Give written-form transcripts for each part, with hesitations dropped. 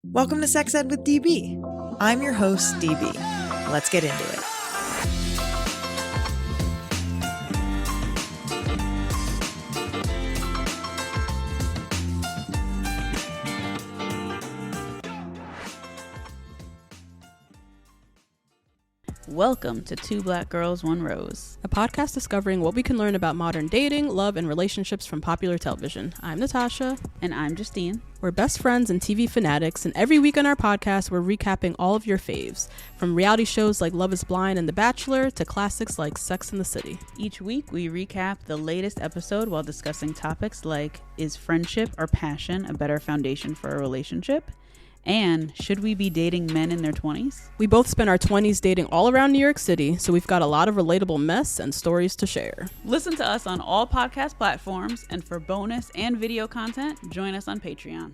Welcome to Sex Ed with DB. I'm your host, DB. Let's get into it. Welcome to Two Black Girls, One Rose, a podcast discovering what we can learn about modern dating, love, and relationships from popular television. I'm Natasha. And I'm Justine. We're best friends and TV fanatics, and every week on our podcast, we're recapping all of your faves, from reality shows like Love is Blind and The Bachelor to classics like Sex and the City. Each week, we recap the latest episode while discussing topics like, is friendship or passion a better foundation for a relationship? And should we be dating men in their 20s? We both spent our 20s dating all around New York City, so we've got a lot of relatable mess and stories to share. Listen to us on all podcast platforms, and for bonus and video content, join us on Patreon.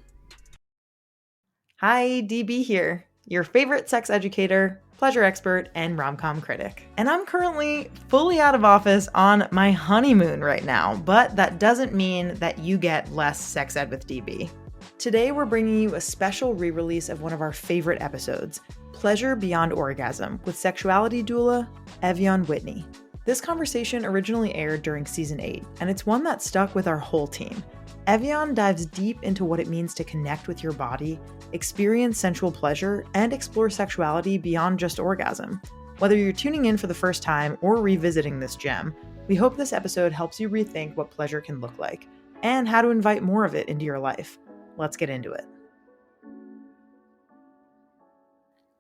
Hi, DB here, your favorite sex educator, pleasure expert, and rom-com critic. And I'm currently fully out of office on my honeymoon right now, but that doesn't mean that you get less Sex Ed with DB. Today, we're bringing you a special re-release of one of our favorite episodes, Pleasure Beyond Orgasm, with Sexuality Doula Ev'Yan Whitney. This conversation originally aired during Season 8, and it's one that stuck with our whole team. Ev'Yan dives deep into what it means to connect with your body, experience sensual pleasure, and explore sexuality beyond just orgasm. Whether you're tuning in for the first time or revisiting this gem, we hope this episode helps you rethink what pleasure can look like, and how to invite more of it into your life. Let's get into it.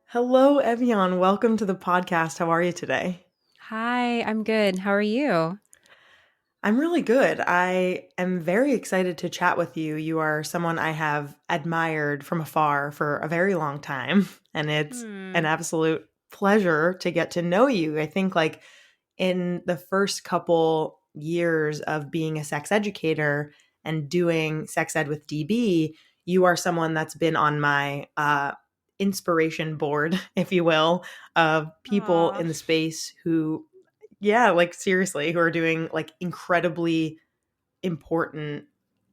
Hello, Ev'Yan. Welcome to the podcast. How are you today? Hi, I'm good. How are you? I'm really good. I am very excited to chat with you. You are someone I have admired from afar for a very long time, and it's an absolute pleasure to get to know you. I think like in the first couple years of being a sex educator and doing Sex Ed with DB, you are someone that's been on my inspiration board, if you will, of people in the space who, seriously, who are doing like incredibly important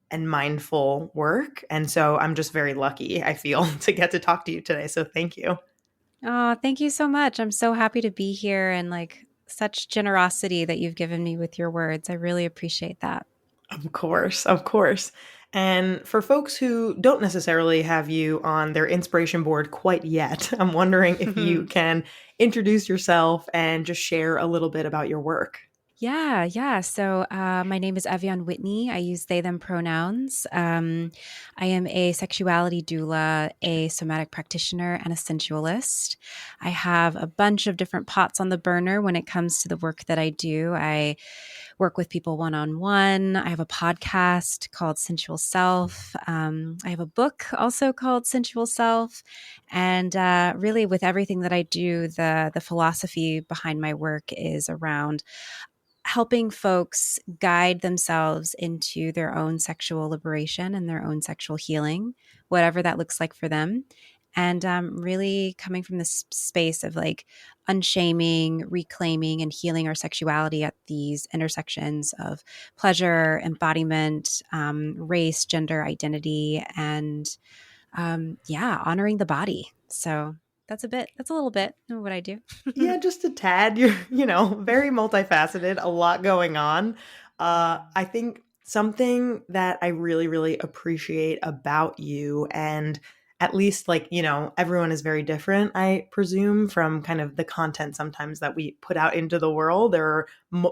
and mindful work. And so I'm just very lucky, I feel, to get to talk to you today. So thank you. Oh, thank you so much. I'm so happy to be here, and like such generosity that you've given me with your words. I really appreciate that. Of course, of course. And for folks who don't necessarily have you on their inspiration board quite yet, I'm wondering if you can introduce yourself and just share a little bit about your work. Yeah. So my name is Ev'Yan Whitney. I use they, them pronouns. I am a sexuality doula, a somatic practitioner, and a sensualist. I have a bunch of different pots on the burner when it comes to the work that I do. I work with people one-on-one. I have a podcast called Sensual Self. I have a book also called Sensual Self. And really with everything that I do, the philosophy behind my work is around helping folks guide themselves into their own sexual liberation and their own sexual healing, whatever that looks like for them. And really coming from this space of like unshaming, reclaiming, and healing our sexuality at these intersections of pleasure, embodiment, race, gender, identity, and honoring the body. So that's a little bit of what I do. Yeah, just a tad. You're, very multifaceted, a lot going on. I think something that I really, really appreciate about you, and at least everyone is very different, I presume, from kind of the content sometimes that we put out into the world. There are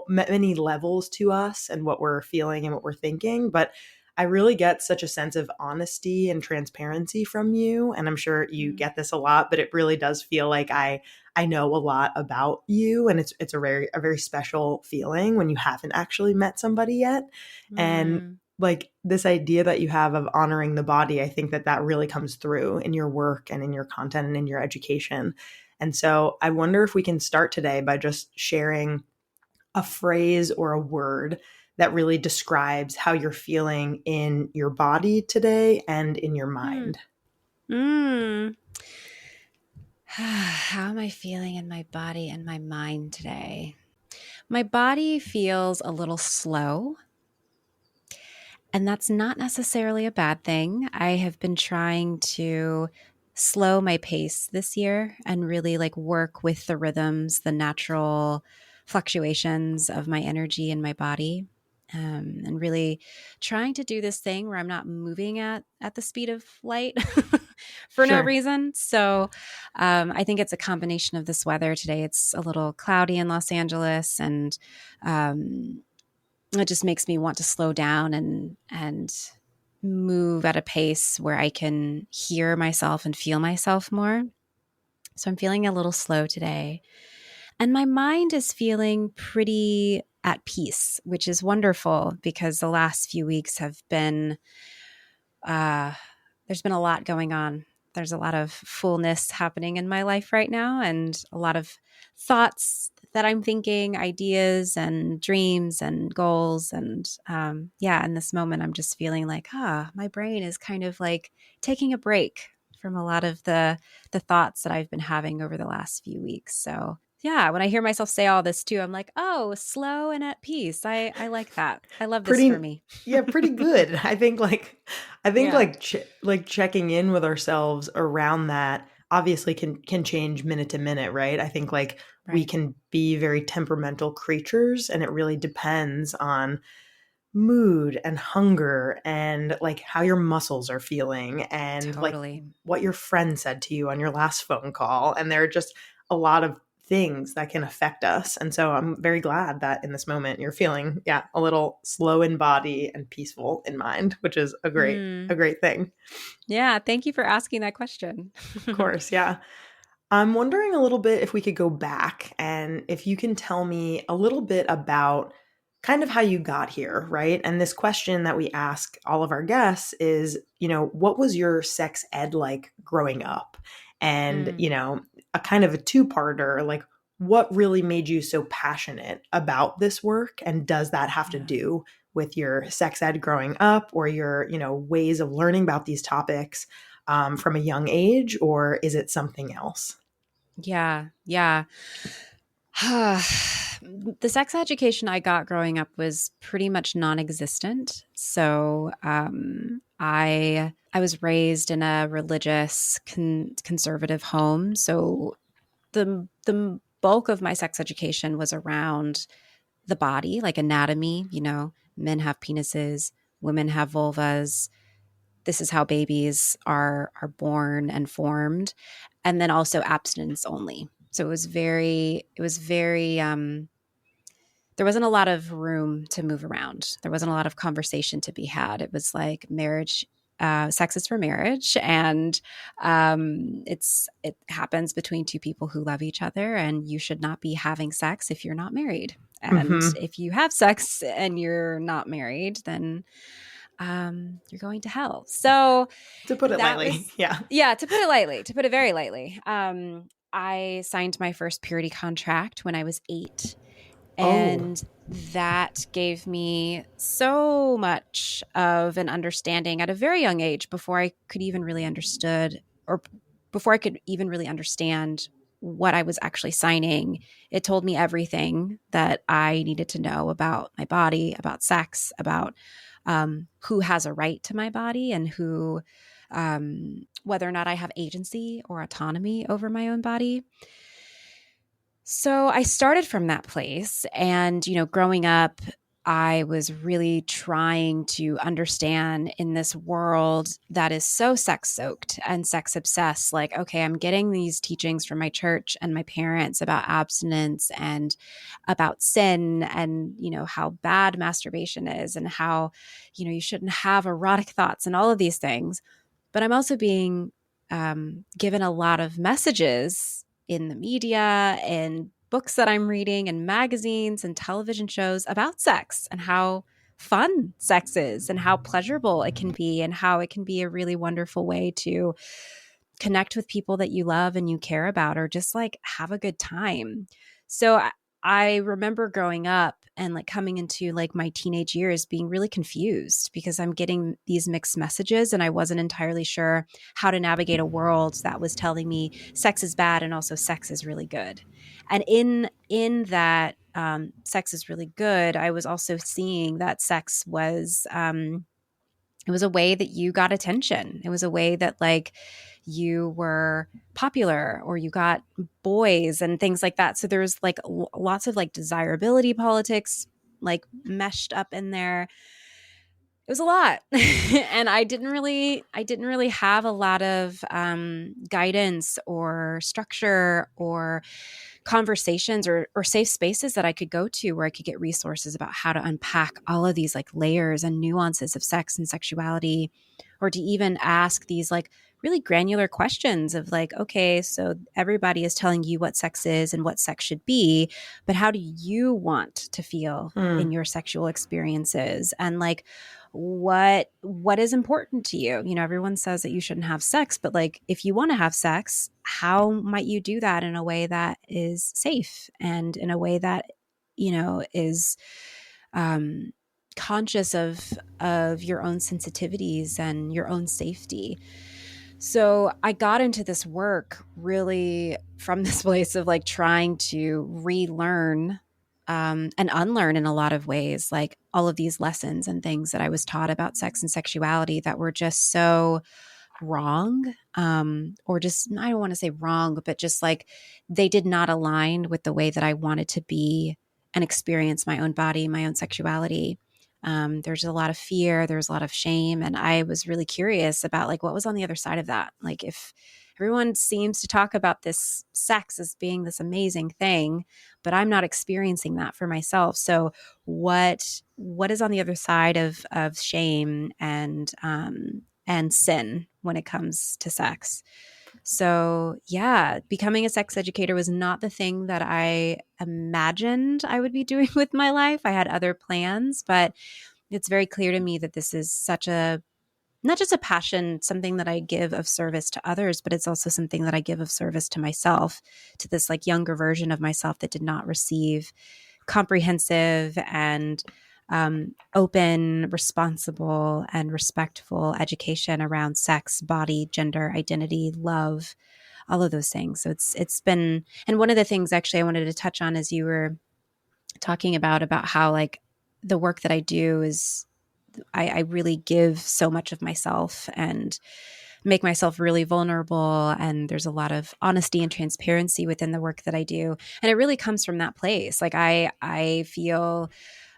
many levels to us and what we're feeling and what we're thinking, but I really get such a sense of honesty and transparency from you. And I'm sure you get this a lot, but it really does feel like I know a lot about you. And it's a very special feeling when you haven't actually met somebody yet. And like this idea that you have of honoring the body, I think that really comes through in your work and in your content and in your education. And so I wonder if we can start today by just sharing a phrase or a word that really describes how you're feeling in your body today and in your mind. How am I feeling in my body and my mind today? My body feels a little slow, and that's not necessarily a bad thing. I have been trying to slow my pace this year and really like work with the rhythms, the natural fluctuations of my energy and my body. And really trying to do this thing where I'm not moving at the speed of light for no Sure. reason. So I think it's a combination of this weather today. It's a little cloudy in Los Angeles, and it just makes me want to slow down and move at a pace where I can hear myself and feel myself more. So I'm feeling a little slow today. And my mind is feeling pretty at peace, which is wonderful because the last few weeks have been, there's been a lot going on. There's a lot of fullness happening in my life right now, and a lot of thoughts that I'm thinking, ideas and dreams and goals. And in this moment, I'm just feeling like, my brain is kind of like taking a break from a lot of the thoughts that I've been having over the last few weeks. So yeah, when I hear myself say all this too, I'm like, oh, slow and at peace. I like that. I love this for me. Yeah, pretty good. I think Yeah. like checking in with ourselves around that obviously can change minute to minute, right? I think like we Right. can be very temperamental creatures, and it really depends on mood and hunger and like how your muscles are feeling and like Totally. what your friend said to you on your last phone call. And there are just a lot of things that can affect us. And so I'm very glad that in this moment you're feeling, a little slow in body and peaceful in mind, which is a great thing. Yeah. Thank you for asking that question. Of course. Yeah. I'm wondering a little bit if we could go back and if you can tell me a little bit about kind of how you got here, right? And this question that we ask all of our guests is, what was your sex ed like growing up? And, a kind of a two-parter, like what really made you so passionate about this work? And does that have to Yeah. do with your sex ed growing up or your, ways of learning about these topics from a young age, or is it something else? Yeah. Yeah. The sex education I got growing up was pretty much non-existent. So I was raised in a religious conservative home. So the bulk of my sex education was around the body, like anatomy. Men have penises, women have vulvas. This is how babies are born and formed, and then also abstinence only. So it was very there wasn't a lot of room to move around. There wasn't a lot of conversation to be had. It was like marriage, sex is for marriage, and it happens between two people who love each other, and you should not be having sex if you're not married. And if you have sex and you're not married, then you're going to hell. So To put it that lightly, was, yeah. to put it lightly, to put it very lightly. I signed my first purity contract when I was 8. Oh, And that gave me so much of an understanding at a very young age before I could even really understand what I was actually signing. It told me everything that I needed to know about my body, about sex, about who has a right to my body, and who, whether or not I have agency or autonomy over my own body. So I started from that place. And, growing up, I was really trying to understand in this world that is so sex soaked and sex obsessed. Like, okay, I'm getting these teachings from my church and my parents about abstinence and about sin and, how bad masturbation is and how, you shouldn't have erotic thoughts and all of these things. But I'm also being given a lot of messages in the media and books that I'm reading and magazines and television shows about sex and how fun sex is and how pleasurable it can be and how it can be a really wonderful way to connect with people that you love and you care about, or just like have a good time. So I remember growing up and like coming into like my teenage years being really confused because I'm getting these mixed messages and I wasn't entirely sure how to navigate a world that was telling me sex is bad and also sex is really good. And in that sex is really good, I was also seeing that sex was It was a way that you got attention. It was a way that like you were popular or you got boys and things like that. So there's like lots of like desirability politics like meshed up in there. It was a lot. And I didn't really have a lot of guidance or structure or conversations or safe spaces that I could go to where I could get resources about how to unpack all of these like layers and nuances of sex and sexuality, or to even ask these like really granular questions of like, okay, so everybody is telling you what sex is and what sex should be, but how do you want to feel in your sexual experiences? And like, what is important to you? You know, everyone says that you shouldn't have sex, but like if you want to have sex, how might you do that in a way that is safe and in a way that, you know, is conscious of your own sensitivities and your own safety? So I got into this work really from this place of like trying to relearn and unlearn in a lot of ways, like all of these lessons and things that I was taught about sex and sexuality that were just so wrong, or just, I don't want to say wrong, but just like they did not align with the way that I wanted to be and experience my own body, my own sexuality. There's a lot of fear, there's a lot of shame. And I was really curious about like what was on the other side of that. Like if everyone seems to talk about this sex as being this amazing thing, but I'm not experiencing that for myself. So what is on the other side of shame and sin when it comes to sex? So yeah, becoming a sex educator was not the thing that I imagined I would be doing with my life. I had other plans, but it's very clear to me that this is such a, not just a passion, something that I give of service to others, but it's also something that I give of service to myself, to this like younger version of myself that did not receive comprehensive and open, responsible, and respectful education around sex, body, gender, identity, love, all of those things. So it's been, and one of the things actually I wanted to touch on as you were talking about how like the work that I do is I really give so much of myself and make myself really vulnerable. And there's a lot of honesty and transparency within the work that I do. And it really comes from that place. Like I feel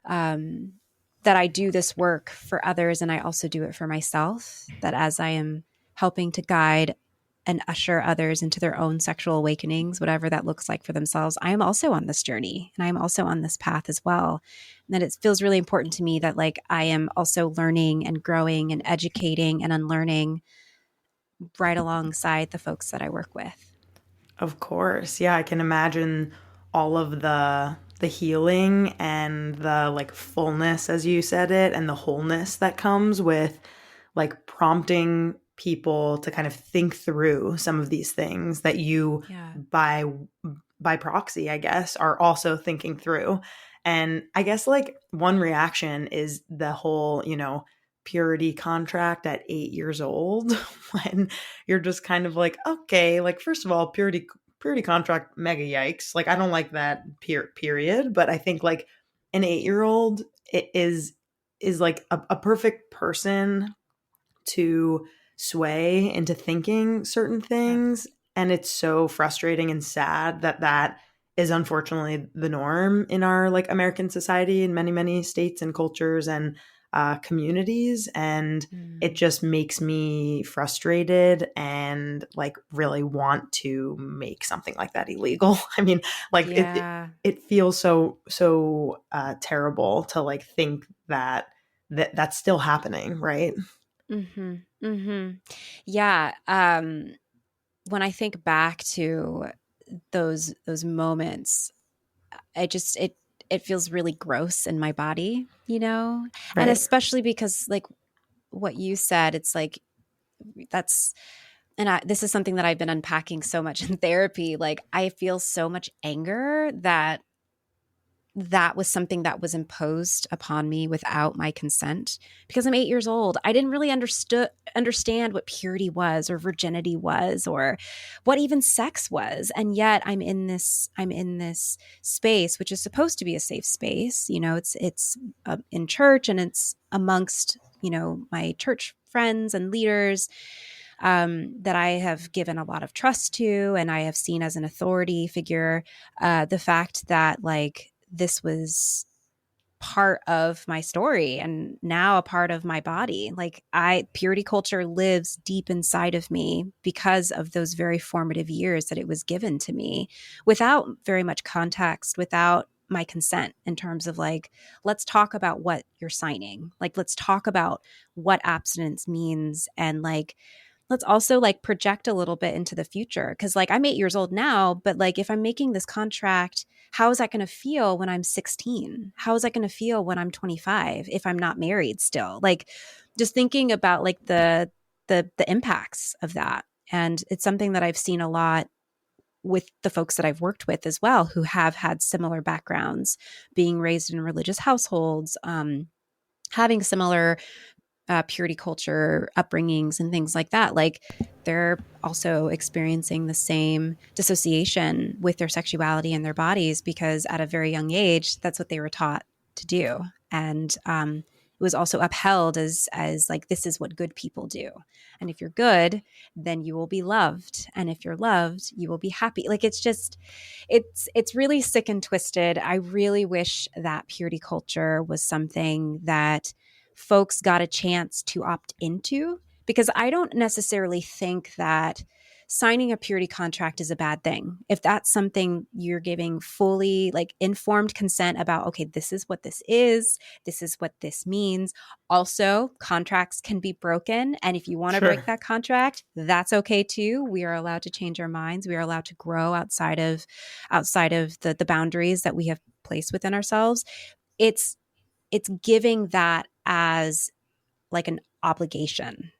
that I do this work for others and I also do it for myself, that as I am helping to guide and usher others into their own sexual awakenings, whatever that looks like for themselves, I am also on this journey and I'm also on this path as well. And that it feels really important to me that like I am also learning and growing and educating and unlearning right alongside the folks that I work with. Of course. Yeah, I can imagine all of the healing and the like fullness, as you said it, and the wholeness that comes with like prompting people to kind of think through some of these things that you by proxy, I guess, are also thinking through. And I guess like one reaction is the whole, you know, purity contract at 8 years old when you're just kind of like, okay, like first of all, purity contract, mega yikes. Like I don't like that period, but I think like an 8-year-old is like a perfect person to sway into thinking certain things. And it's so frustrating and sad that that is unfortunately the norm in our like American society in many, many states and cultures and communities. And it just makes me frustrated and like really want to make something like that illegal. I mean, like it feels so terrible to like think that that's still happening, right? Mm-hmm. Mm-hmm. Yeah. When I think back to those moments, it feels really gross in my body, you know? Right. And especially because like what you said, it's like that's, and this is something that I've been unpacking so much in therapy. Like I feel so much anger that was something that was imposed upon me without my consent because I'm 8 years old. I didn't really understand what purity was or virginity was or what even sex was. And yet I'm in this space, which is supposed to be a safe space. You know, it's in church and it's amongst my church friends and leaders that I have given a lot of trust to, and I have seen as an authority figure, the fact that like this was part of my story and now a part of my body. Like purity culture lives deep inside of me because of those very formative years that it was given to me without very much context, without my consent, in terms of like, let's talk about what you're signing. Like, let's talk about what abstinence means. And like, let's also like project a little bit into the future. Cause like I'm 8 years old now, but like if I'm making this contract, how is that going to feel when I'm 16? How is that going to feel when I'm 25 if I'm not married still? Like just thinking about like the impacts of that. And it's something that I've seen a lot with the folks that I've worked with as well, who have had similar backgrounds, being raised in religious households, having similar purity culture upbringings and things like that. Like they're also experiencing the same dissociation with their sexuality and their bodies because at a very young age, that's what they were taught to do. And it was also upheld as like, this is what good people do. And if you're good, then you will be loved. And if you're loved, you will be happy. Like it's just, it's really sick and twisted. I really wish that purity culture was something that folks got a chance to opt into, because I don't necessarily think that signing a purity contract is a bad thing. If that's something you're giving fully like informed consent about, okay, this is what this is what this means. Also, contracts can be broken. And if you want to break that contract, that's okay too. We are allowed to change our minds. We are allowed to grow outside of the boundaries that we have placed within ourselves. It's giving that as like an obligation,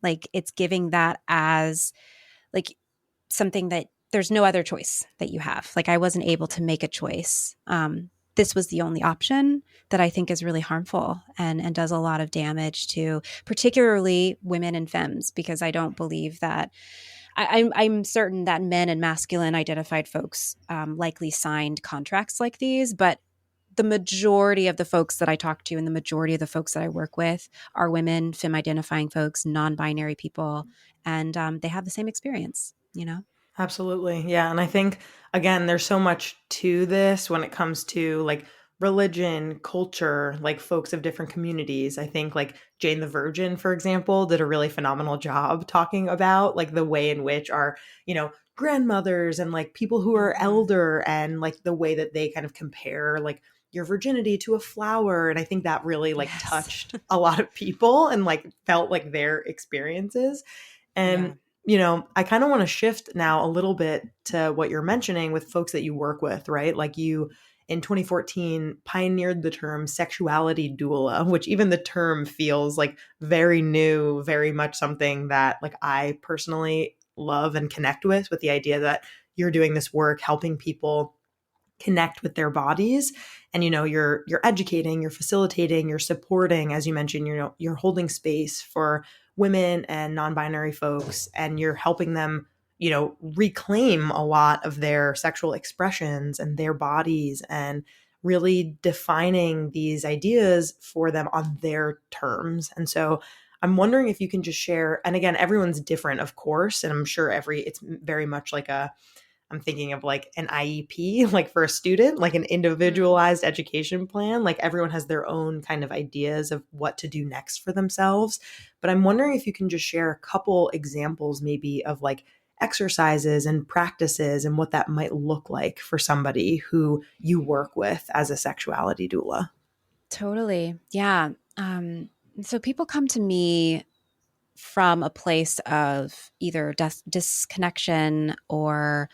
like it's giving that as like something that there's no other choice that you have. Like I wasn't able to make a choice. This was the only option, that I think is really harmful and does a lot of damage to particularly women and femmes, because I don't believe that I'm certain that men and masculine identified folks likely signed contracts like these, but the majority of the folks that I talk to and the majority of the folks that I work with are women, femme identifying folks, non-binary people, and they have the same experience, Absolutely. Yeah. And I think, again, there's so much to this when it comes to like religion, culture, like folks of different communities. I think like Jane the Virgin, for example, did a really phenomenal job talking about like the way in which our, grandmothers and like people who are elder and like the way that they kind of compare like your virginity to a flower. And I think that really like touched a lot of people and like felt like their experiences. And I kind of want to shift now a little bit to what you're mentioning with folks that you work with, right? Like you in 2014 pioneered the term sexuality doula, which even the term feels like very new, very much something that like I personally love and connect with the idea that you're doing this work helping people connect with their bodies. And you're educating, you're facilitating, you're supporting, as you mentioned, you're holding space for women and non-binary folks, and you're helping them reclaim a lot of their sexual expressions and their bodies, and really defining these ideas for them on their terms. And so I'm wondering if you can just share, and again, everyone's different, of course, and I'm sure it's very much like I'm thinking of like an IEP, like for a student, like an individualized education plan. Like everyone has their own kind of ideas of what to do next for themselves. But I'm wondering if you can just share a couple examples maybe of like exercises and practices and what that might look like for somebody who you work with as a sexuality doula. Totally. Yeah. So people come to me from a place of either disconnection or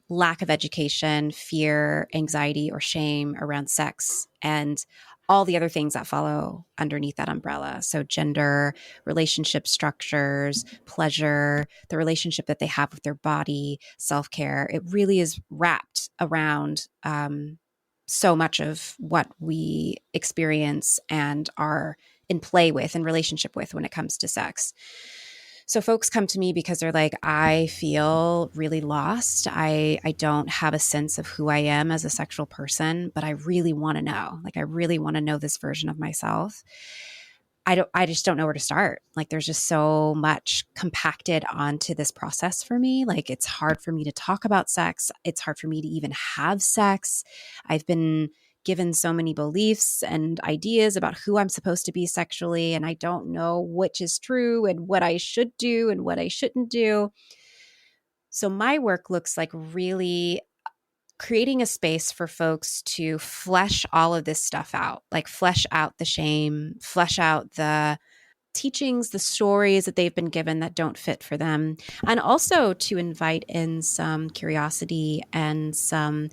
lack of education, fear, anxiety, or shame around sex, and all the other things that follow underneath that umbrella. So gender, relationship structures, pleasure, the relationship that they have with their body, self-care. It really is wrapped around so much of what we experience and are in play with, in relationship with, when it comes to sex. So folks come to me because they're like, I feel really lost. I don't have a sense of who I am as a sexual person, but I really want to know. Like, I really want to know this version of myself. I just don't know where to start. Like there's just so much compacted onto this process for me. Like it's hard for me to talk about sex. It's hard for me to even have sex. I've been given so many beliefs and ideas about who I'm supposed to be sexually, and I don't know which is true and what I should do and what I shouldn't do. So my work looks like really creating a space for folks to flesh all of this stuff out, like flesh out the shame, flesh out the teachings, the stories that they've been given that don't fit for them, and also to invite in some curiosity and some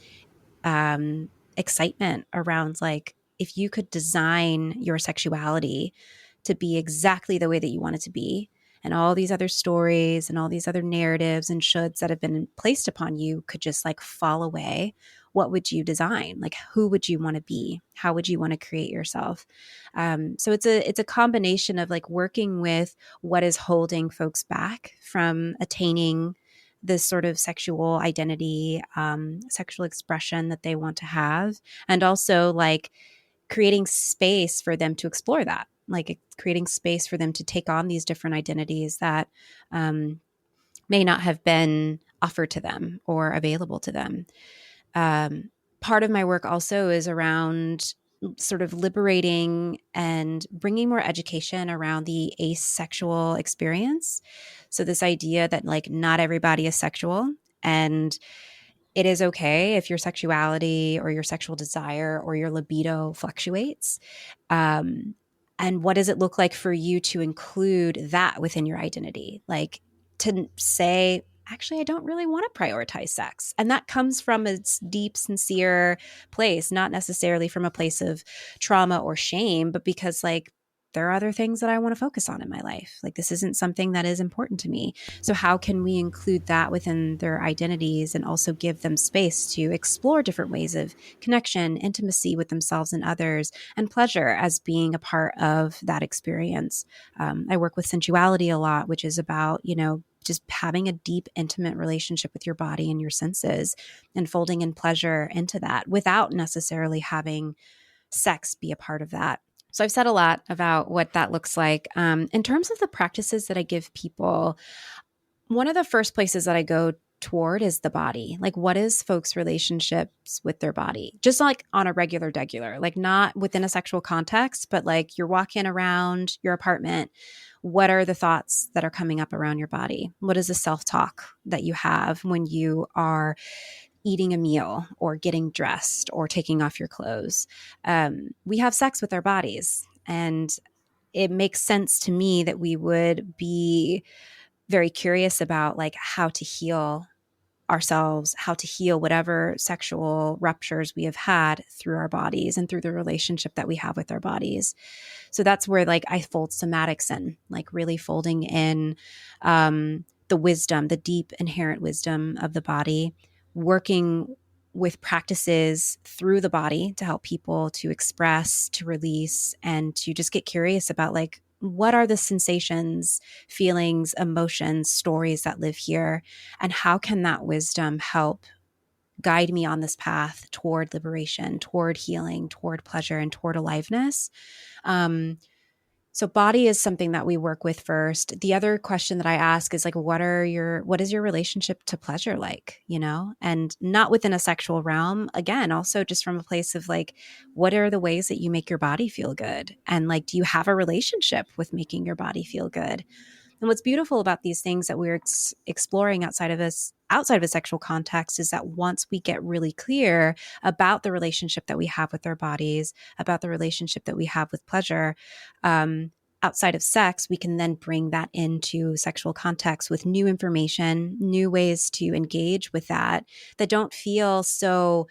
excitement around like if you could design your sexuality to be exactly the way that you want it to be, and all these other stories and all these other narratives and shoulds that have been placed upon you could just like fall away, what would you design? Like who would you want to be? How would you want to create yourself? So it's a combination of like working with what is holding folks back from attaining this sort of sexual identity, sexual expression that they want to have, and also like creating space for them to explore that, like creating space for them to take on these different identities that may not have been offered to them or available to them. Part of my work also is around sort of liberating and bringing more education around the asexual experience. So this idea that like not everybody is sexual, and it is okay if your sexuality or your sexual desire or your libido fluctuates. And what does it look like for you to include that within your identity? Like to say, actually, I don't really want to prioritize sex. And that comes from a deep, sincere place, not necessarily from a place of trauma or shame, but because like there are other things that I want to focus on in my life. Like this isn't something that is important to me. So how can we include that within their identities and also give them space to explore different ways of connection, intimacy with themselves and others, and pleasure as being a part of that experience? I work with sensuality a lot, which is about, just having a deep, intimate relationship with your body and your senses and folding in pleasure into that without necessarily having sex be a part of that. So I've said a lot about what that looks like. In terms of the practices that I give people, one of the first places that I go toward is the body. Like what is folks' relationships with their body? Just like on a regular, like not within a sexual context, but like you're walking around your apartment. What are the thoughts that are coming up around your body? What is the self-talk that you have when you are eating a meal or getting dressed or taking off your clothes? We have sex with our bodies, and it makes sense to me that we would be very curious about like how to heal ourselves, how to heal whatever sexual ruptures we have had through our bodies and through the relationship that we have with our bodies. So that's where like I fold somatics in, like really folding in the wisdom, the deep inherent wisdom of the body, working with practices through the body to help people to express, to release, and to just get curious about like, what are the sensations, feelings, emotions, stories that live here? And how can that wisdom help guide me on this path toward liberation, toward healing, toward pleasure, and toward aliveness? So body is something that we work with first. The other question that I ask is like, what is your relationship to pleasure like, and not within a sexual realm. Again, also just from a place of like, what are the ways that you make your body feel good? And like, do you have a relationship with making your body feel good? And what's beautiful about these things that we're exploring outside of a sexual context is that once we get really clear about the relationship that we have with our bodies, about the relationship that we have with pleasure, outside of sex, we can then bring that into sexual context with new information, new ways to engage with that don't feel so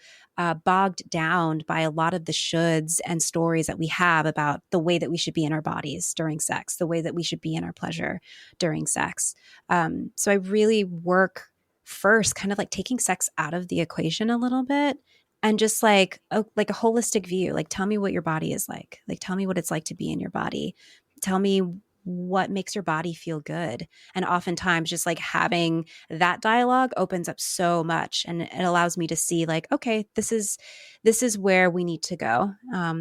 bogged down by a lot of the shoulds and stories that we have about the way that we should be in our bodies during sex, the way that we should be in our pleasure during sex. So I really work first kind of like taking sex out of the equation a little bit and just like a holistic view. Like, tell me what your body is like. Like, tell me what it's like to be in your body. Tell me what makes your body feel good. And oftentimes just like having that dialogue opens up so much, and it allows me to see like, okay, this is where we need to go.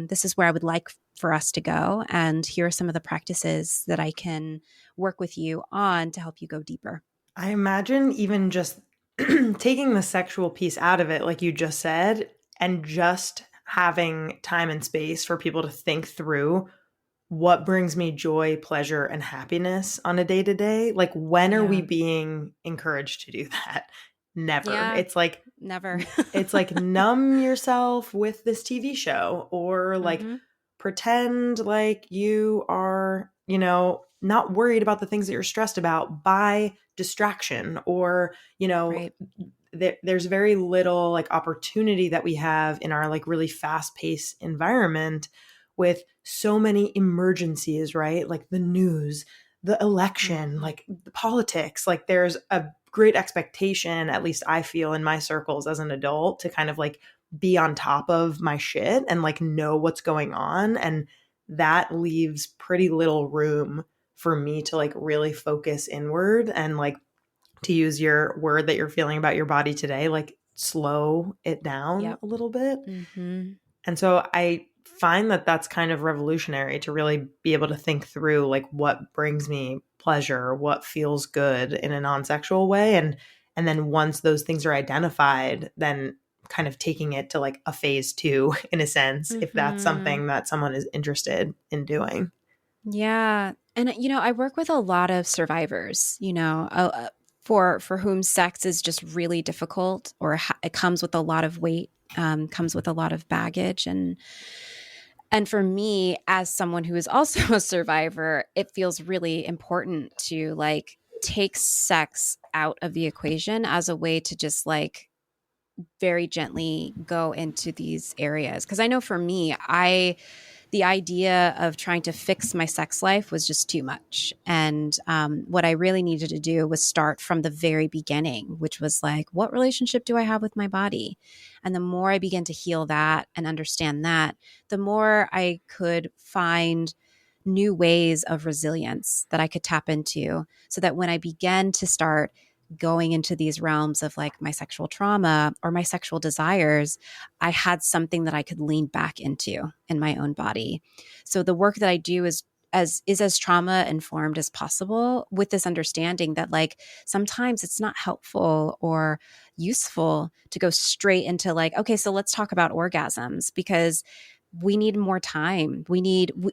This is where I would like for us to go. And here are some of the practices that I can work with you on to help you go deeper. I imagine even just taking the sexual piece out of it, like you just said, and just having time and space for people to think through what brings me joy, pleasure, and happiness on a day to day. Like, when are we being encouraged to do that? Never. Yeah, it's like never. It's like numb yourself with this TV show, or like pretend like you are, not worried about the things that you're stressed about by distraction, or, Right. there's very little like opportunity that we have in our like really fast paced environment with so many emergencies, right? Like the news, the election, like the politics. Like, there's a great expectation, at least I feel in my circles as an adult, to kind of like be on top of my shit and like know what's going on. And that leaves pretty little room for me to like really focus inward and, like, to use your word that you're feeling about your body today, like slow it down a little bit. And so I find that that's kind of revolutionary, to really be able to think through like what brings me pleasure, what feels good in a non-sexual way. And then once those things are identified, then kind of taking it to like a phase 2 in a sense, if that's something that someone is interested in doing. Yeah. And, I work with a lot of survivors, for whom sex is just really difficult, or it comes with a lot of weight, comes with a lot of baggage. And for me, as someone who is also a survivor, it feels really important to like take sex out of the equation as a way to just like very gently go into these areas. Because I know for me, the idea of trying to fix my sex life was just too much. And what I really needed to do was start from the very beginning, which was like, what relationship do I have with my body? And the more I began to heal that and understand that, the more I could find new ways of resilience that I could tap into, so that when I began to start going into these realms of like my sexual trauma or my sexual desires, I had something that I could lean back into in my own body. So the work that I do is as trauma informed as possible, with this understanding that like sometimes it's not helpful or useful to go straight into like, okay, so let's talk about orgasms, because we need more time.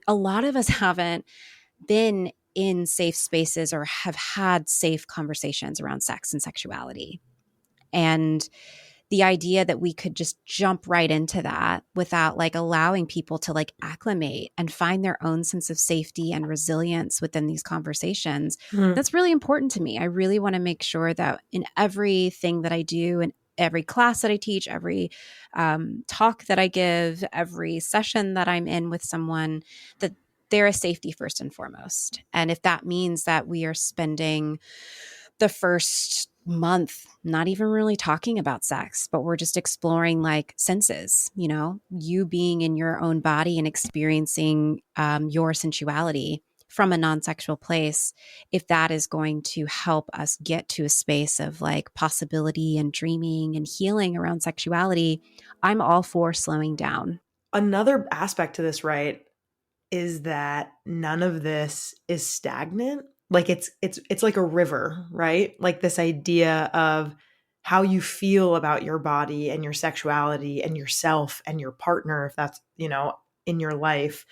A lot of us haven't been in safe spaces or have had safe conversations around sex and sexuality. And the idea that we could just jump right into that without like allowing people to like acclimate and find their own sense of safety and resilience within these conversations, that's really important to me. I really want to make sure that in everything that I do, and every class that I teach, every talk that I give, every session that I'm in with someone, that there is safety first and foremost. And if that means that we are spending the first month not even really talking about sex, but we're just exploring like senses, you being in your own body and experiencing your sensuality from a non-sexual place, if that is going to help us get to a space of like possibility and dreaming and healing around sexuality, I'm all for slowing down. Another aspect to this, right, is that none of this is stagnant. Like, it's like a river, right? Like this idea of how you feel about your body and your sexuality and yourself and your partner, if that's, in your life.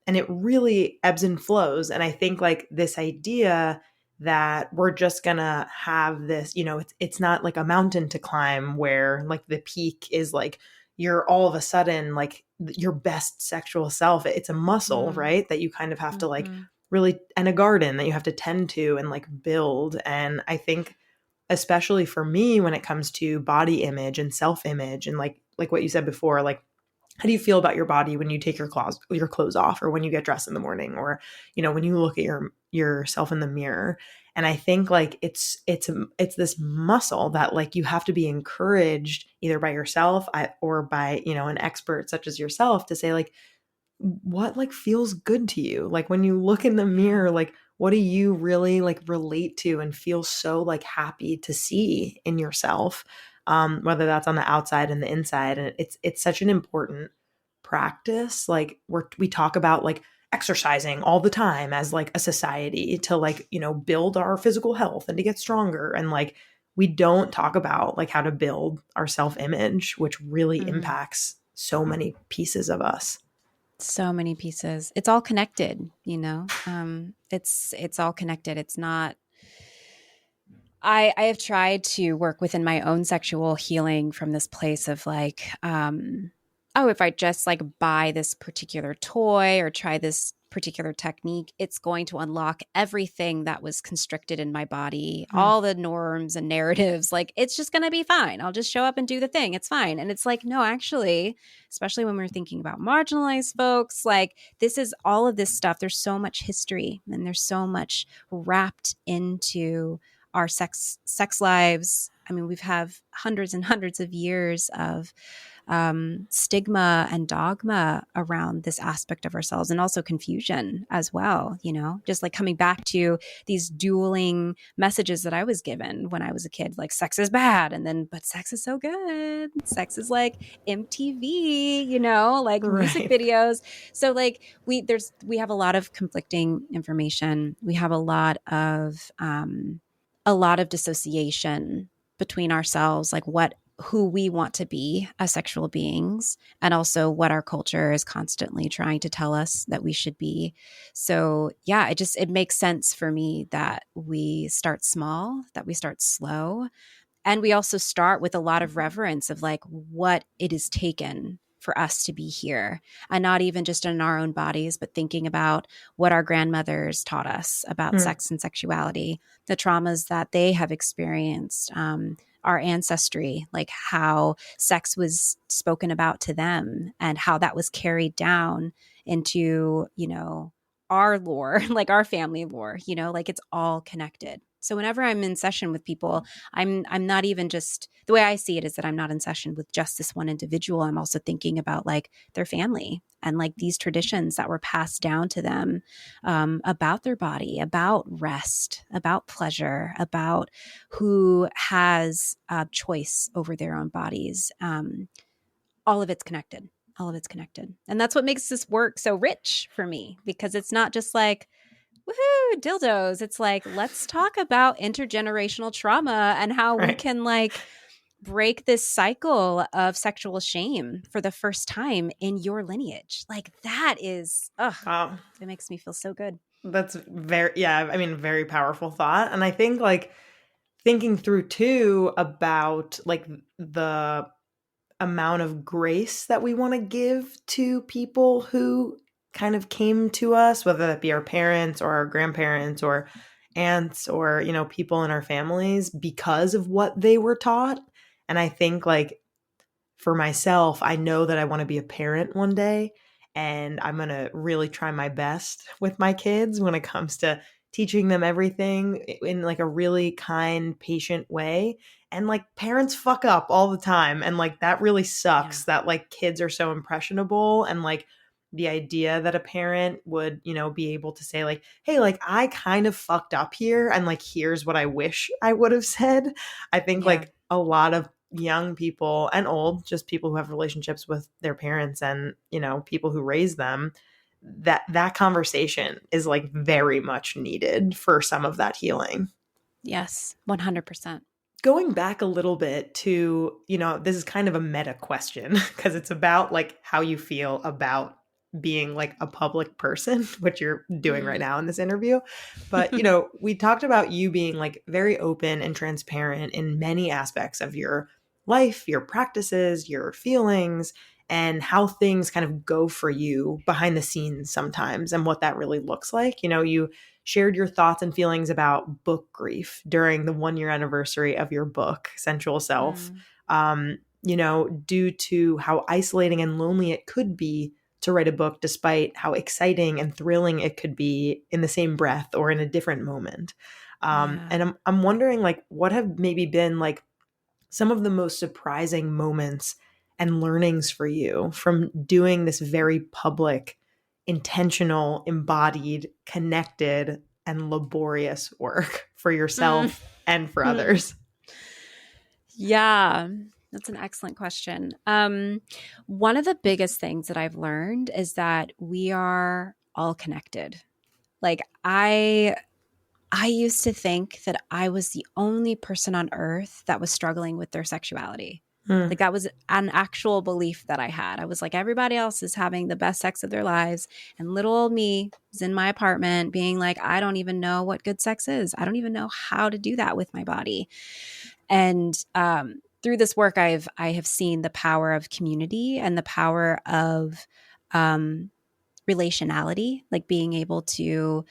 And it really ebbs and flows. And I think like this idea that we're just gonna have this, it's not like a mountain to climb where like the peak is like you're all of a sudden like your best sexual self. It's a muscle, right? That you kind of have to like really, and a garden that you have to tend to and like build. And I think especially for me, when it comes to body image and self-image, and like what you said before, like, how do you feel about your body when you take your clothes off, or when you get dressed in the morning, or, when you look at yourself in the mirror? And I think like it's this muscle that like you have to be encouraged either by yourself or by, an expert such as yourself to say like, what like feels good to you? Like when you look in the mirror, like what do you really like relate to and feel so like happy to see in yourself? Whether that's on the outside and the inside. And it's such an important practice. Like we talk about like exercising all the time as like a society to like, you know, build our physical health and to get stronger. And like, we don't talk about like how to build our self-image, which really impacts so many pieces of us. So many pieces. It's all connected, you know. It's all connected. It's not. I have tried to work within my own sexual healing from this place of like, oh, if I just like buy this particular toy or try this particular technique, it's going to unlock everything that was constricted in my body, all the norms and narratives. Like, it's just going to be fine. I'll just show up and do the thing. It's fine. And it's like, no, actually, especially when we're thinking about marginalized folks, like this is all of this stuff. There's so much history and there's so much wrapped into our sex lives. I mean, we've have hundreds and hundreds of years of stigma and dogma around this aspect of ourselves, and also confusion as well, you know, just like coming back to these dueling messages that I was given when I was a kid, like sex is bad. And then, but sex is so good. Sex is like MTV, you know, like music videos. So like we have a lot of conflicting information. We have a lot of dissociation between ourselves, like who we want to be as sexual beings, and also what our culture is constantly trying to tell us that we should be. So yeah, it makes sense for me that we start small, that we start slow. And we also start with a lot of reverence of like what it is taken for us to be here, and not even just in our own bodies, but thinking about what our grandmothers taught us about sex and sexuality, the traumas that they have experienced, our ancestry, like how sex was spoken about to them and how that was carried down into, you know, our lore, like our family lore, you know, like it's all connected. So whenever I'm in session with people, I'm not even just, the way I see it is that I'm not in session with just this one individual. I'm also thinking about like their family and like these traditions that were passed down to them about their body, about rest, about pleasure, about who has a choice over their own bodies. All of it's connected. All of it's connected. And that's what makes this work so rich for me, because it's not just like, woohoo, dildos. It's like, let's talk about intergenerational trauma and how we can like break this cycle of sexual shame for the first time in your lineage. Like that is, Wow. It makes me feel so good. That's very powerful thought. And I think like thinking through too about like the amount of grace that we want to give to people who kind of came to us, whether that be our parents or our grandparents or aunts or, you know, people in our families, because of what they were taught. And I think like for myself, I know that I want to be a parent one day, and I'm going to really try my best with my kids when it comes to teaching them everything in like a really kind, patient way. And like parents fuck up all the time. And like that really sucks that like kids are so impressionable. And like the idea that a parent would, you know, be able to say like, hey, like I kind of fucked up here. And like, here's what I wish I would have said. I think like a lot of young people and old, just people who have relationships with their parents and, you know, people who raise them, that conversation is like very much needed for some of that healing. Yes, 100%. Going back a little bit to, you know, this is kind of a meta question because it's about like how you feel about being like a public person, which you're doing right now in this interview. But, you know, we talked about you being like very open and transparent in many aspects of your life, your practices, your feelings, and how things kind of go for you behind the scenes sometimes and what that really looks like. You know, you shared your thoughts and feelings about book grief during the 1-year anniversary of your book, Sensual Self, you know, due to how isolating and lonely it could be to write a book, despite how exciting and thrilling it could be in the same breath or in a different moment. And I'm wondering, like, what have maybe been like some of the most surprising moments and learnings for you from doing this very public, intentional, embodied, connected, and laborious work for yourself and for others? Yeah. That's an excellent question. One of the biggest things that I've learned is that we are all connected. Like I used to think that I was the only person on earth that was struggling with their sexuality. Like that was an actual belief that I had. I was like, everybody else is having the best sex of their lives. And little old me is in my apartment being like, I don't even know what good sex is. I don't even know how to do that with my body. And through this work, I have seen the power of community and the power of relationality, like being able to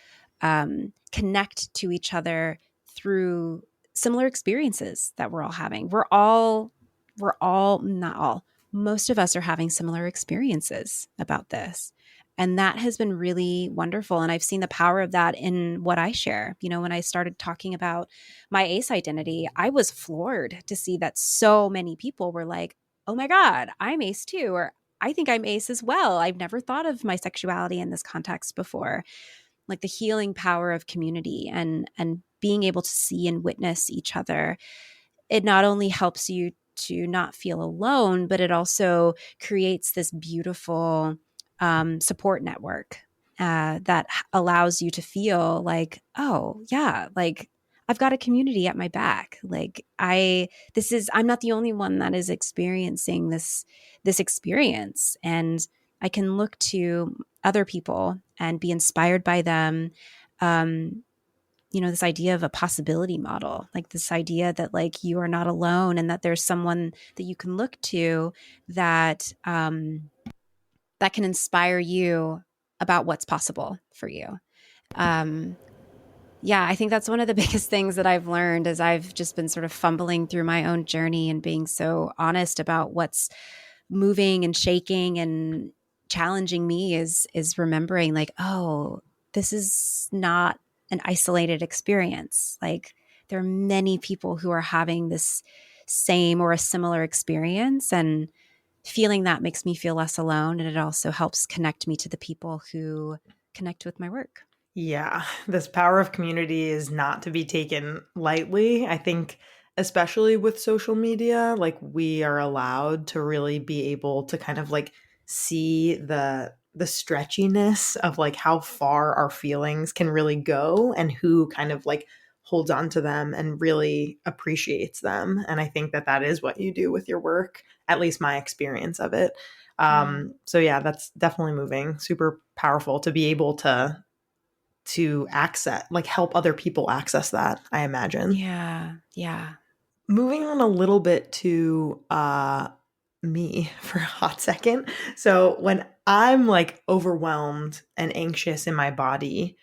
connect to each other through similar experiences that we're all having. Not all, most of us are having similar experiences about this. And that has been really wonderful. And I've seen the power of that in what I share. You know, when I started talking about my ace identity, I was floored to see that so many people were like, oh my God, I'm ace too. Or I think I'm ace as well. I've never thought of my sexuality in this context before. Like the healing power of community and being able to see and witness each other. It not only helps you to not feel alone, but it also creates this beautiful support network that allows you to feel like, oh yeah, like I've got a community at my back. Like I'm not the only one that is experiencing this experience, and I can look to other people and be inspired by them. This idea of a possibility model, like this idea that like you are not alone and that there's someone that you can look to that that can inspire you about what's possible for you. I think that's one of the biggest things that I've learned as I've just been sort of fumbling through my own journey and being so honest about what's moving and shaking and challenging me is remembering like, oh, this is not an isolated experience. Like there are many people who are having this same or a similar experience, and feeling that makes me feel less alone. And it also helps connect me to the people who connect with my work. Yeah, this power of community is not to be taken lightly. I think, especially with social media, like we are allowed to really be able to kind of like see the stretchiness of like how far our feelings can really go and who kind of like holds on to them and really appreciates them. And I think that that is what you do with your work, at least my experience of it. So yeah, that's definitely moving, super powerful to be able to access, like help other people access that, I imagine. Yeah. Moving on a little bit to me for a hot second. So when I'm like overwhelmed and anxious in my body,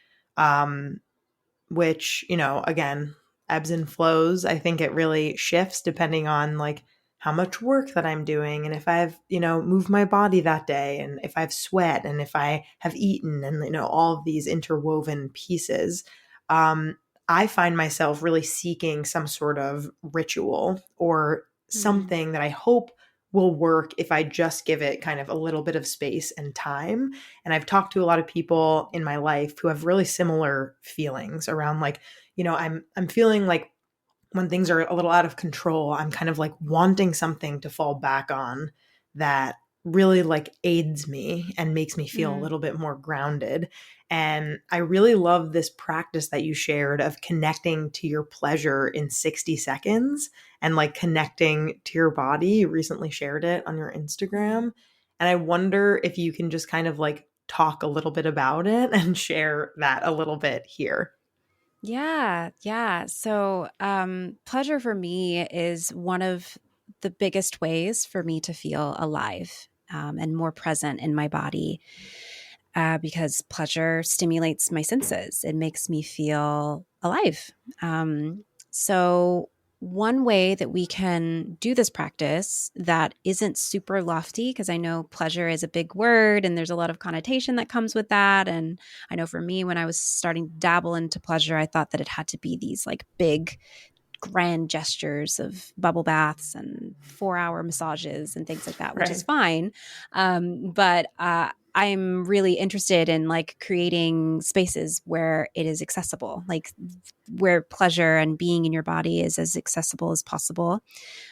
which, again, ebbs and flows, I think it really shifts depending on like how much work that I'm doing and if I've, moved my body that day and if I've sweat and if I have eaten and, all of these interwoven pieces. I find myself really seeking some sort of ritual or something that I hope will work if I just give it kind of a little bit of space and time. And I've talked to a lot of people in my life who have really similar feelings around like, I'm feeling like when things are a little out of control, I'm kind of like wanting something to fall back on that really like aids me and makes me feel a little bit more grounded. And I really love this practice that you shared of connecting to your pleasure in 60 seconds and like connecting to your body. You recently shared it on your Instagram. And I wonder if you can just kind of like talk a little bit about it and share that a little bit here. Yeah. So pleasure for me is one of the biggest ways for me to feel alive and more present in my body because pleasure stimulates my senses. It makes me feel alive. So one way that we can do this practice that isn't super lofty, because I know pleasure is a big word and there's a lot of connotation that comes with that. And I know for me, when I was starting to dabble into pleasure, I thought that it had to be these like big, grand gestures of bubble baths and 4-hour massages and things like that, which is fine. But I'm really interested in like creating spaces where it is accessible, like where pleasure and being in your body is as accessible as possible.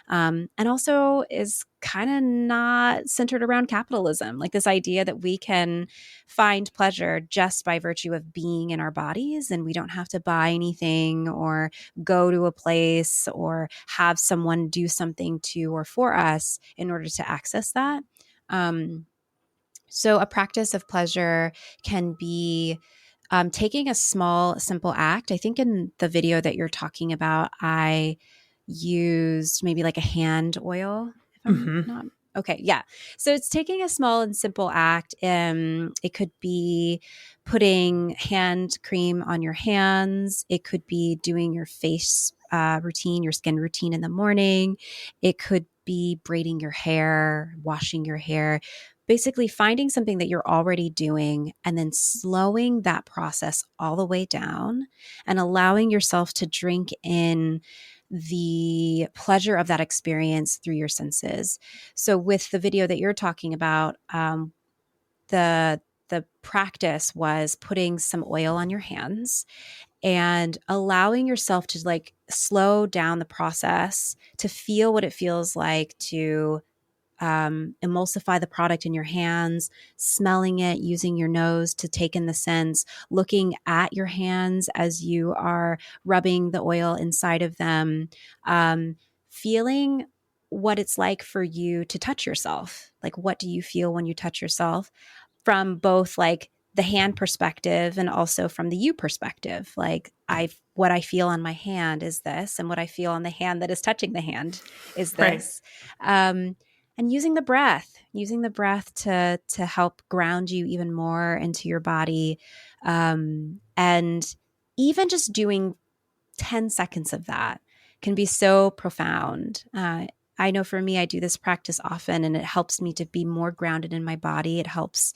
And also is kind of not centered around capitalism, like this idea that we can find pleasure just by virtue of being in our bodies, and we don't have to buy anything or go to a place or have someone do something to or for us in order to access that. So a practice of pleasure can be taking a small, simple act. I think in the video that you're talking about, I used maybe like a hand oil, if I'm Mm-hmm. not. Okay, yeah. So it's taking a small and simple act. It could be putting hand cream on your hands. It could be doing your face routine, your skin routine in the morning. It could be braiding your hair, washing your hair, basically finding something that you're already doing and then slowing that process all the way down and allowing yourself to drink in the pleasure of that experience through your senses. So with the video that you're talking about, the practice was putting some oil on your hands and allowing yourself to like slow down the process to feel what it feels like to emulsify the product in your hands, smelling it, using your nose to take in the scents, looking at your hands as you are rubbing the oil inside of them, feeling what it's like for you to touch yourself. Like, what do you feel when you touch yourself? From both like the hand perspective and also from the you perspective. Like what I feel on my hand is this, and what I feel on the hand that is touching the hand is Right. this. And using the breath to help ground you even more into your body. And even just doing 10 seconds of that can be so profound. I know for me, I do this practice often, and it helps me to be more grounded in my body. It helps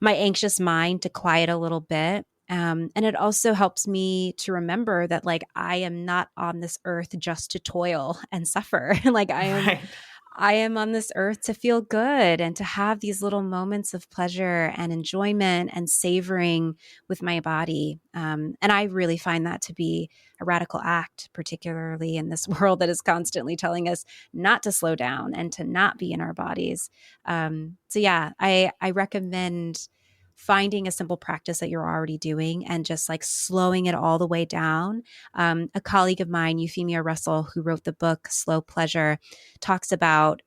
my anxious mind to quiet a little bit. And it also helps me to remember that like I am not on this earth just to toil and suffer. Like Right. I am on this earth to feel good and to have these little moments of pleasure and enjoyment and savoring with my body. And I really find that to be a radical act, particularly in this world that is constantly telling us not to slow down and to not be in our bodies. So yeah, I recommend finding a simple practice that you're already doing and just like slowing it all the way down. A colleague of mine, Euphemia Russell, who wrote the book Slow Pleasure, talks about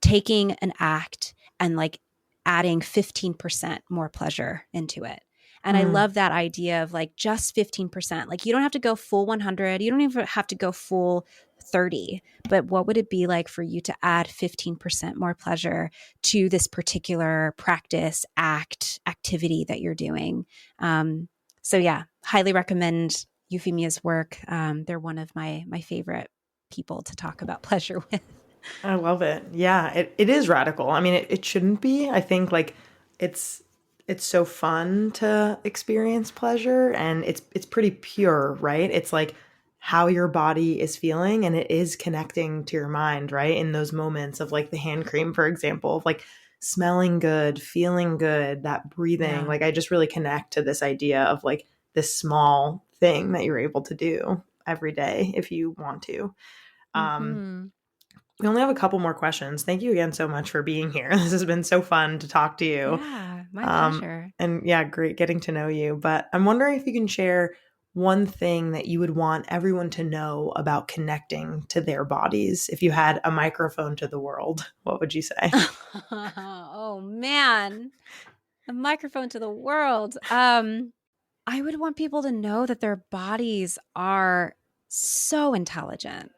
taking an act and like adding 15% more pleasure into it. And I love that idea of like just 15%. Like you don't have to go full 100. You don't even have to go full 30. But what would it be like for you to add 15% more pleasure to this particular practice, activity that you're doing? So yeah, highly recommend Euphemia's work. They're one of my favorite people to talk about pleasure with. I love it. Yeah, it is radical. I mean, it shouldn't be. I think like it's so fun to experience pleasure, and it's pretty pure, right? It's like how your body is feeling, and it is connecting to your mind, right? In those moments of like the hand cream, for example, of like smelling good, feeling good, that breathing. Yeah. Like I just really connect to this idea of like this small thing that you're able to do every day if you want to. Um, Mm-hmm. we only have a couple more questions. Thank you again so much for being here. This has been so fun to talk to you. Yeah, my pleasure. And yeah, great getting to know you. But I'm wondering if you can share one thing that you would want everyone to know about connecting to their bodies. If you had a microphone to the world, what would you say? Oh man, a microphone to the world. I would want people to know that their bodies are so intelligent,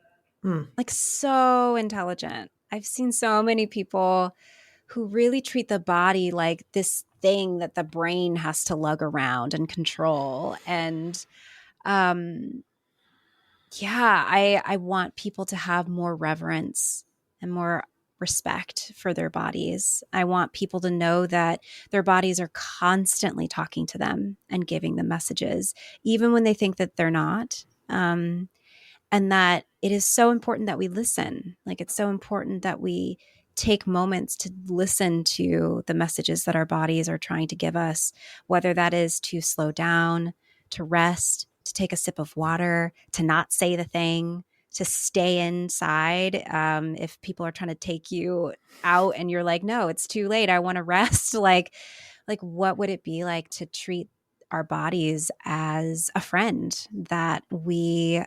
Hmm. like so intelligent. I've seen so many people who really treat the body like this thing that the brain has to lug around and control. And um, yeah, I want people to have more reverence and more respect for their bodies. I want people to know that their bodies are constantly talking to them and giving them messages, even when they think that they're not. And that it is so important that we listen. Like it's so important that we take moments to listen to the messages that our bodies are trying to give us, whether that is to slow down, to rest, to take a sip of water, to not say the thing, to stay inside. If people are trying to take you out and you're like, no, it's too late, I want to rest. Like what would it be like to treat our bodies as a friend that we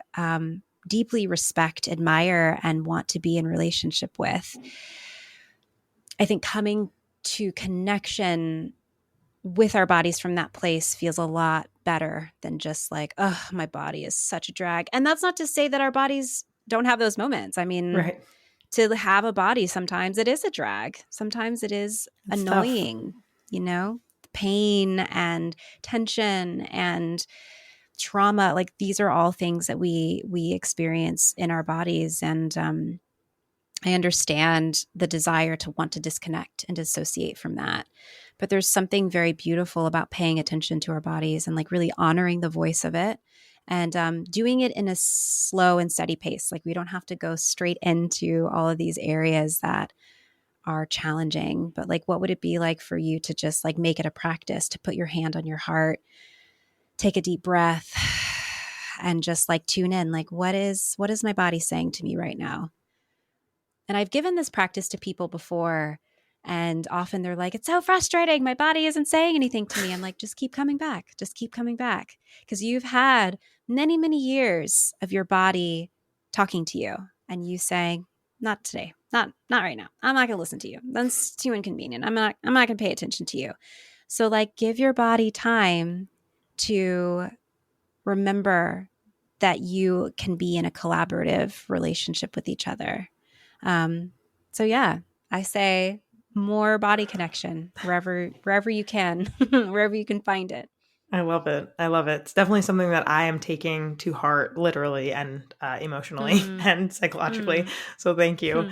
deeply respect, admire, and want to be in relationship with? I think coming to connection with our bodies from that place feels a lot better than just like, oh, my body is such a drag. And that's not to say that our bodies don't have those moments. I mean, Right. to have a body, sometimes it is a drag. Sometimes it is It's annoying, you know, pain and tension and trauma. Like these are all things that we experience in our bodies. And I understand the desire to want to disconnect and dissociate from that. But there's something very beautiful about paying attention to our bodies and like really honoring the voice of it and doing it in a slow and steady pace. Like we don't have to go straight into all of these areas that are challenging. But like, what would it be like for you to just like make it a practice to put your hand on your heart, take a deep breath, and just like tune in? Like, what is my body saying to me right now? And I've given this practice to people before, and often they're like, it's so frustrating. My body isn't saying anything to me. I'm like, just keep coming back. Just keep coming back. Because you've had many, many years of your body talking to you and you saying, not today, not right now. I'm not going to listen to you. That's too inconvenient. I'm not going to pay attention to you. So like, give your body time to remember that you can be in a collaborative relationship with each other. So yeah, I say more body connection wherever you can, wherever you can find it. I love it. I love it. It's definitely something that I am taking to heart, literally and emotionally and psychologically. So thank you.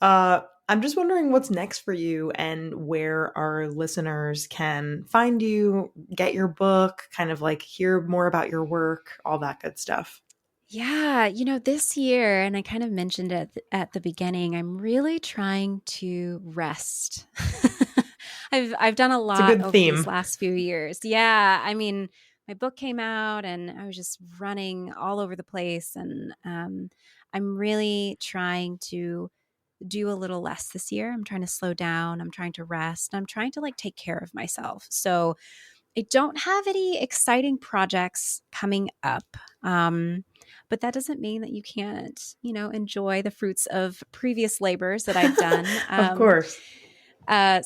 I'm just wondering what's next for you and where our listeners can find you, get your book, kind of like hear more about your work, all that good stuff. Yeah, this year, and I kind of mentioned it at the beginning, I'm really trying to rest. I've done a lot over these last few years. Yeah, I mean, my book came out and I was just running all over the place, and I'm really trying to do a little less this year. I'm trying to slow down. I'm trying to rest. I'm trying to like take care of myself. So I don't have any exciting projects coming up. But that doesn't mean that you can't, enjoy the fruits of previous labors that I've done. Of course.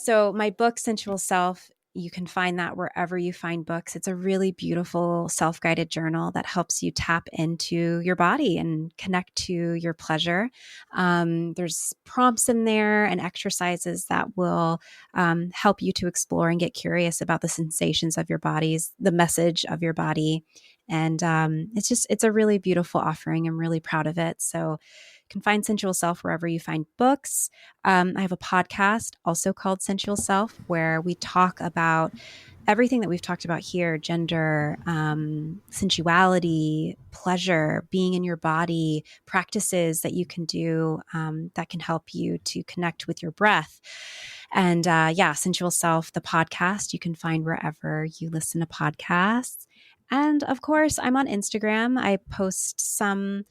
So my book, Sensual Self, you can find that wherever you find books. It's a really beautiful self-guided journal that helps you tap into your body and connect to your pleasure. There's prompts in there and exercises that will help you to explore and get curious about the sensations of your bodies, the message of your body. And it's a really beautiful offering. I'm really proud of it. So you can find Sensual Self wherever you find books. I have a podcast also called Sensual Self, where we talk about everything that we've talked about here: gender, sensuality, pleasure, being in your body, practices that you can do that can help you to connect with your breath. And Sensual Self, the podcast, you can find wherever you listen to podcasts. And of course, I'm on Instagram. I post some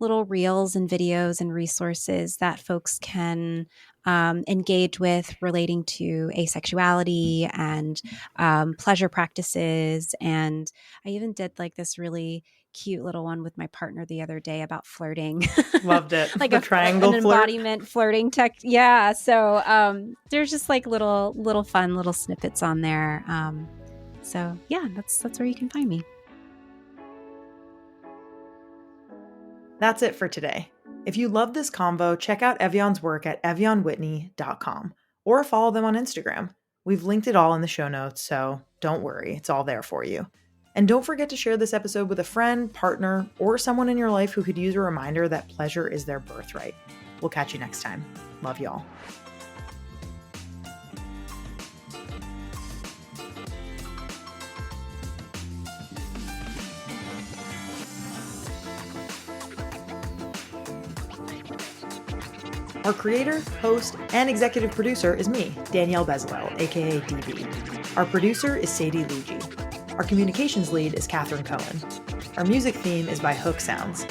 little reels and videos and resources that folks can engage with relating to asexuality and pleasure practices. And I even did like this really cute little one with my partner the other day about flirting. Loved it. Like the triangle an embodiment flirting tech. Yeah. So there's just like little fun little snippets on there. So yeah, that's where you can find me. That's it for today. If you love this convo, check out Ev'Yan's work at evyanwhitney.com or follow them on Instagram. We've linked it all in the show notes, so don't worry, it's all there for you. And don't forget to share this episode with a friend, partner, or someone in your life who could use a reminder that pleasure is their birthright. We'll catch you next time. Love y'all. Our creator, host, and executive producer is me, Danielle Bezalel, aka DB. Our producer is Sadie Lidji. Our communications lead is Cathren Cohen. Our music theme is by Hook Sounds.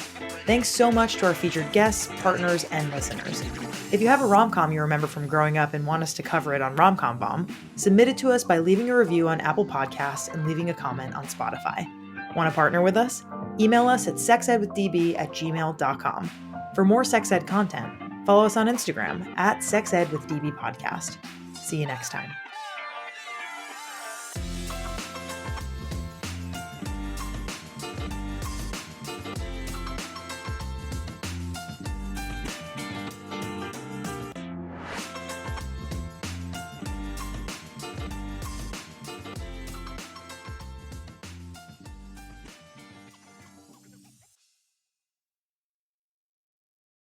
Thanks so much to our featured guests, partners, and listeners. If you have a rom-com you remember from growing up and want us to cover it on Rom-Com Bomb, submit it to us by leaving a review on Apple Podcasts and leaving a comment on Spotify. Want to partner with us? Email us at sexedwithdb@gmail.com. For more sex ed content, follow us on Instagram @sexedwithdbpodcast. See you next time.